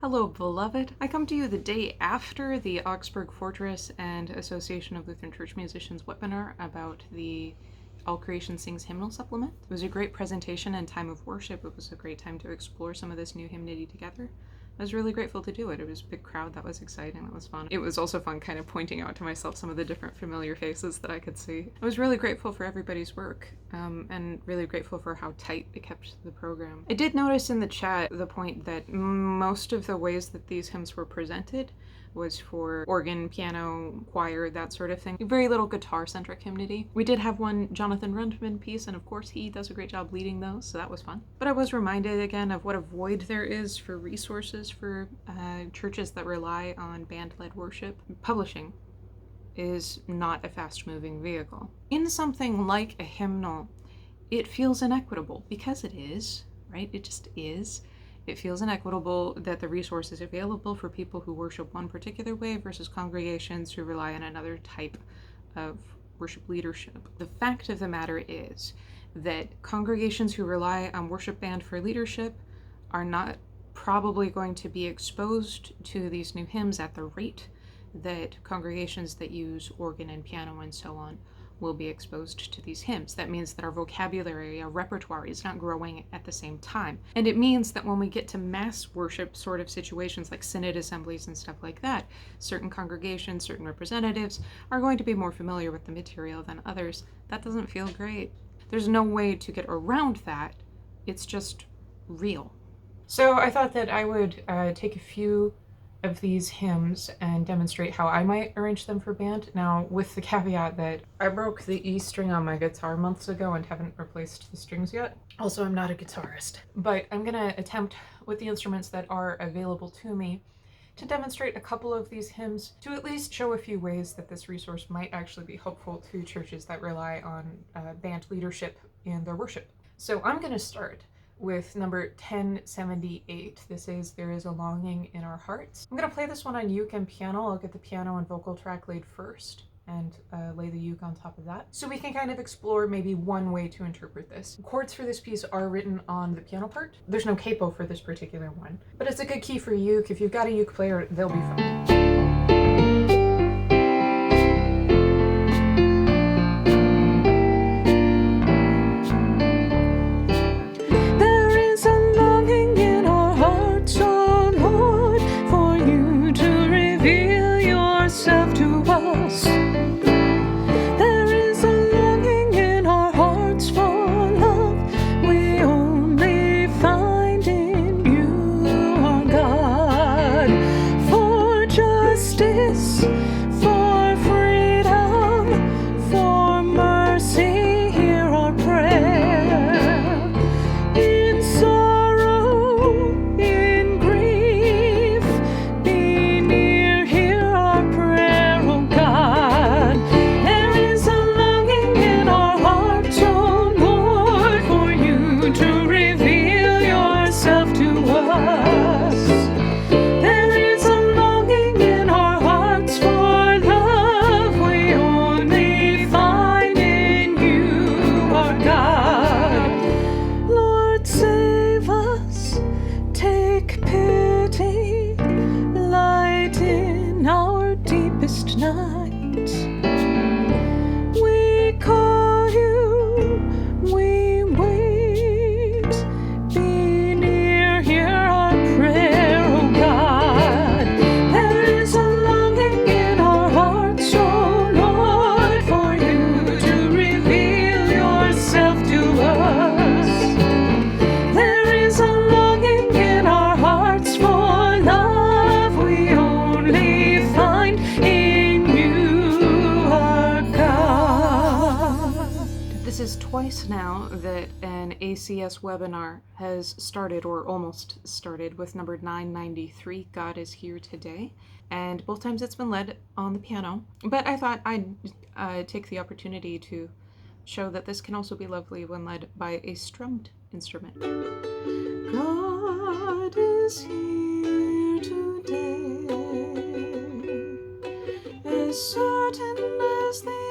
Hello, beloved. I come to you the day after the Augsburg Fortress and Association of Lutheran Church Musicians webinar about the All Creation Sings hymnal supplement. It was a great presentation and time of worship. It was a great time to explore some of this new hymnody together. I was really grateful to do it. It was a big crowd. That was exciting. That was fun. It was also fun kind of pointing out to myself some of the different familiar faces that I could see. I was really grateful for everybody's work and really grateful for how tight it kept the program. I did notice in the chat the point that most of the ways that these hymns were presented was for organ, piano, choir, that sort of thing. Very little guitar-centric hymnody. We did have one Jonathan Rundman piece, and of course he does a great job leading those, so that was fun. But I was reminded again of what a void there is for resources for churches that rely on band-led worship. Publishing is not a fast-moving vehicle. In something like a hymnal, it feels inequitable, because it is, right? It just is. It feels inequitable that the resource is available for people who worship one particular way versus congregations who rely on another type of worship leadership. The fact of the matter is that congregations who rely on worship band for leadership are not probably going to be exposed to these new hymns at the rate that congregations that use organ and piano and so on will be exposed to these hymns. That means that our vocabulary, our repertoire is not growing at the same time. And it means that when we get to mass worship sort of situations like synod assemblies and stuff like that, certain congregations, certain representatives are going to be more familiar with the material than others. That doesn't feel great. There's no way to get around that. It's just real. So I thought that I would take a few of these hymns and demonstrate how I might arrange them for band. Now, with the caveat that I broke the E string on my guitar months ago and haven't replaced the strings yet. Also, I'm not a guitarist. But I'm gonna attempt, with the instruments that are available to me, to demonstrate a couple of these hymns to at least show a few ways that this resource might actually be helpful to churches that rely on band leadership in their worship. So I'm gonna start with number 1078. This is There Is a Longing in Our Hearts. I'm going to play this one on uke and piano. I'll get the piano and vocal track laid first and lay the uke on top of that. So we can kind of explore maybe one way to interpret this. Chords for this piece are written on the piano part. There's no capo for this particular one, but it's a good key for uke. If you've got a uke player, they'll be fine. Twice now that an ACS webinar has started, or almost started, with number 993, God is Here Today. And both times it's been led on the piano. But I thought I'd take the opportunity to show that this can also be lovely when led by a strummed instrument. God is here today, as certain as the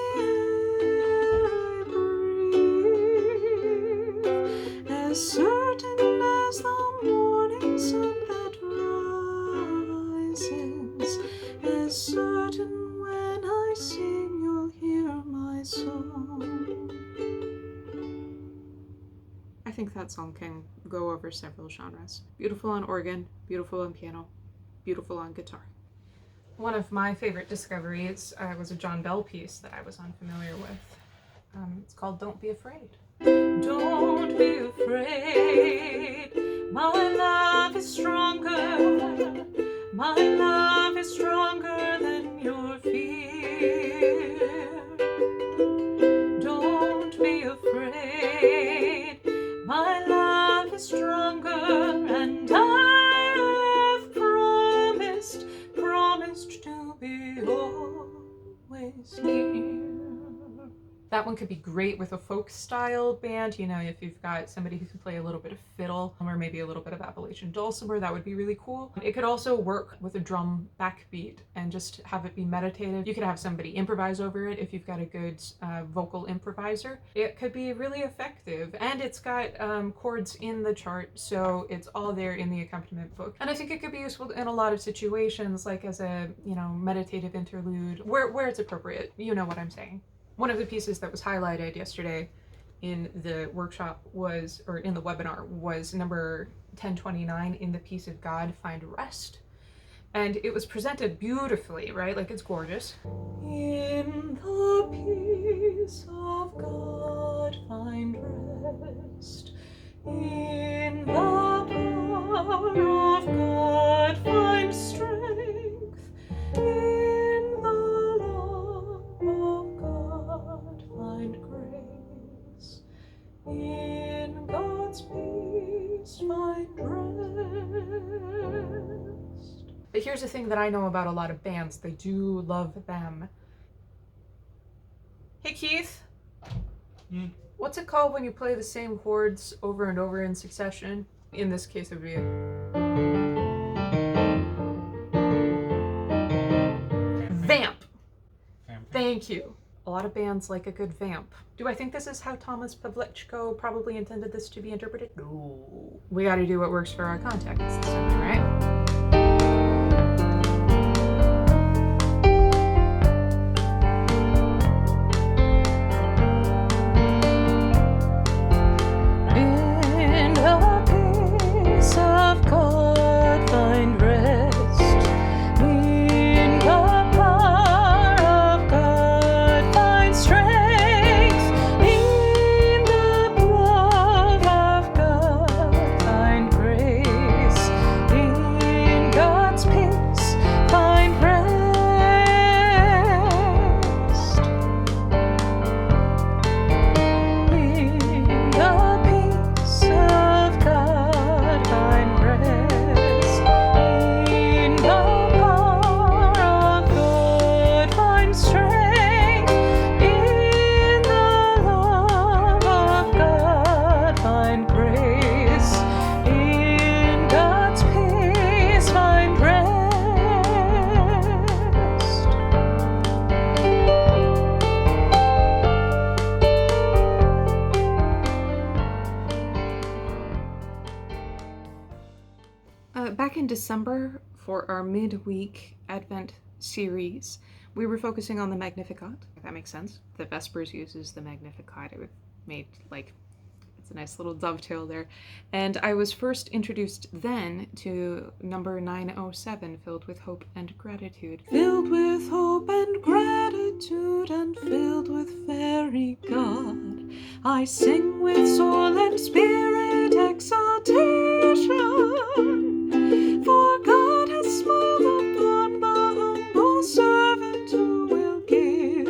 as certain as the morning sun that certain when I sing you'll hear my song. I think that song can go over several genres. Beautiful on organ, beautiful on piano, beautiful on guitar. One of my favorite discoveries was a John Bell piece that I was unfamiliar with. It's called Don't Be Afraid. Don't be afraid, my love is stronger, my love is stronger than your fear. Don't be afraid, my love is stronger, and I have promised to be always near. That one could be great with a folk style band, you know, if you've got somebody who can play a little bit of fiddle or maybe a little bit of Appalachian dulcimer, that would be really cool. It could also work with a drum backbeat and just have it be meditative. You could have somebody improvise over it if you've got a good vocal improviser. It could be really effective, and it's got chords in the chart, so it's all there in the accompaniment book. And I think it could be useful in a lot of situations, like as a, you know, meditative interlude, where it's appropriate. You know what I'm saying. One of the pieces that was highlighted yesterday in the workshop was, or in the webinar, was number 1029, In the Peace of God Find Rest. And it was presented beautifully, right? Like, it's gorgeous. In the peace of God find rest. In the power of God find strength. In the love of God find grace. In God's peace find rest. But here's the thing that I know about a lot of bands. They do love them. Hey Keith. What's it called when you play the same chords over and over in succession? In this case it would be a vamp. Thank you. A lot of bands like a good vamp. Do I think this is how Thomas Pavlichko probably intended this to be interpreted? No. We gotta do what works for our context, right? Back in December, for our midweek Advent series, we were focusing on the Magnificat, if that makes sense. The Vespers uses the Magnificat. It made, like, it's a nice little dovetail there. And I was first introduced then to number 907, Filled with Hope and Gratitude. Filled with hope and gratitude and filled with fairy God, I sing with soul and spirit exaltation. For God has smiled upon the humble servant who will give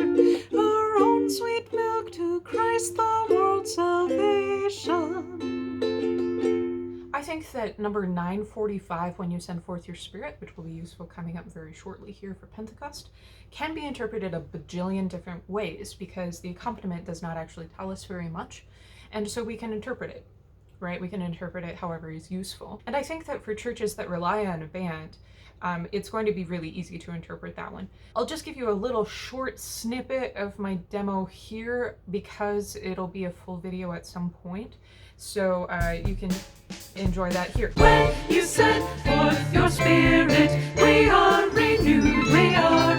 her own sweet milk to Christ the world's salvation. I think that number 945, When You Send Forth Your Spirit, which will be useful coming up very shortly here for Pentecost, can be interpreted a bajillion different ways because the accompaniment does not actually tell us very much, and so we can interpret it. Right? We can interpret it however is useful. And I think that for churches that rely on a band, it's going to be really easy to interpret that one. I'll just give you a little short snippet of my demo here because it'll be a full video at some point. So you can enjoy that here. When you send forth your spirit, we are renewed, we are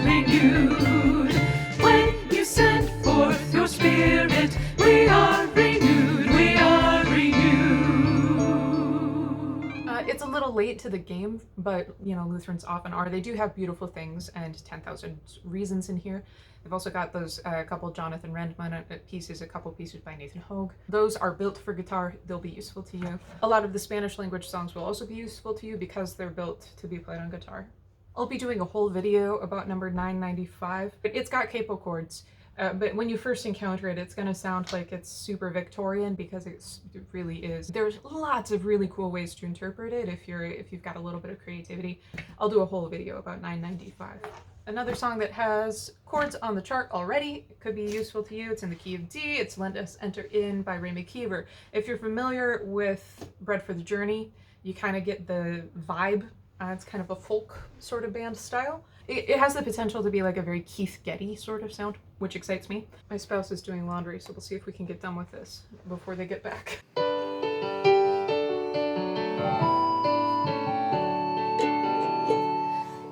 little late to the game, but you know, Lutherans often are. They do have beautiful things and 10,000 reasons in here. They've also got those couple Jonathan Rendman pieces, a couple pieces by Nathan Hogue. Those are built for guitar. They'll be useful to you. A lot of the Spanish language songs will also be useful to you because they're built to be played on guitar. I'll be doing a whole video about number 995. It's got capo chords, but when you first encounter it, it's going to sound like it's super Victorian because it really is. There's lots of really cool ways to interpret it if you've got a little bit of creativity. I'll do a whole video about 995. Another song that has chords on the chart already, it could be useful to you. It's in the key of D. It's Let Us Enter In by Ray McKeever. If you're familiar with Bread for the Journey, you kind of get the vibe. It's kind of a folk sort of band style. It has the potential to be like a very Keith Getty sort of sound, which excites me. My spouse is doing laundry, so we'll see if we can get done with this before they get back.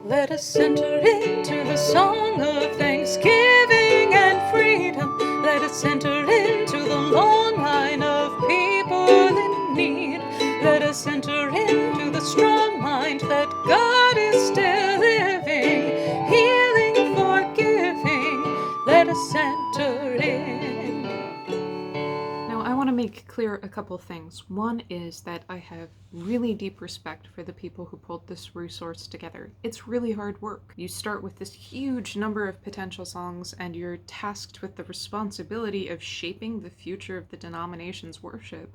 Let us enter into the song of thanksgiving and freedom. Let us enter into the long line of people in need. Let us enter into the strong mind that God is still living, healing, forgiving. Let us enter in. Now, I want to make clear a couple things. One is that I have really deep respect for the people who pulled this resource together. It's really hard work. You start with this huge number of potential songs, and you're tasked with the responsibility of shaping the future of the denomination's worship.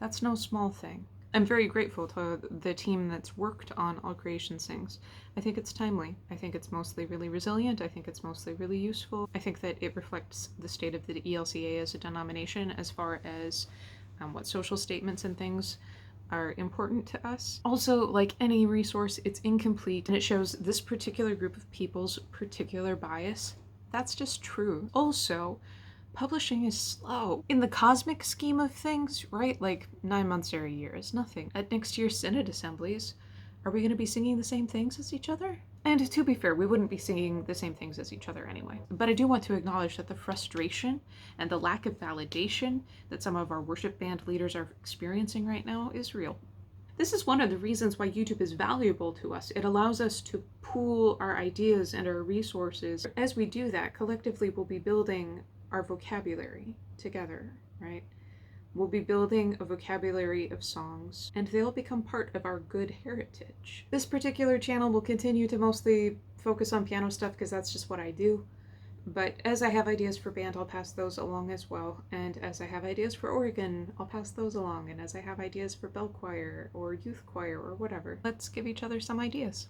That's no small thing. I'm very grateful to the team that's worked on All Creation Sings. I think it's timely. I think it's mostly really resilient. I think it's mostly really useful. I think that it reflects the state of the ELCA as a denomination as far as what social statements and things are important to us. Also, like any resource, it's incomplete and it shows this particular group of people's particular bias. That's just true. Also, publishing is slow. In the cosmic scheme of things, right? Like 9 months or a year is nothing. At next year's Synod assemblies, are we going to be singing the same things as each other? And to be fair, we wouldn't be singing the same things as each other anyway. But I do want to acknowledge that the frustration and the lack of validation that some of our worship band leaders are experiencing right now is real. This is one of the reasons why YouTube is valuable to us. It allows us to pool our ideas and our resources. As we do that, collectively we'll be building our vocabulary together, right? We'll be building a vocabulary of songs, and they'll become part of our good heritage. This particular channel will continue to mostly focus on piano stuff because that's just what I do. But as I have ideas for band, I'll pass those along as well. And as I have ideas for organ, I'll pass those along. And as I have ideas for bell choir or youth choir or whatever, let's give each other some ideas.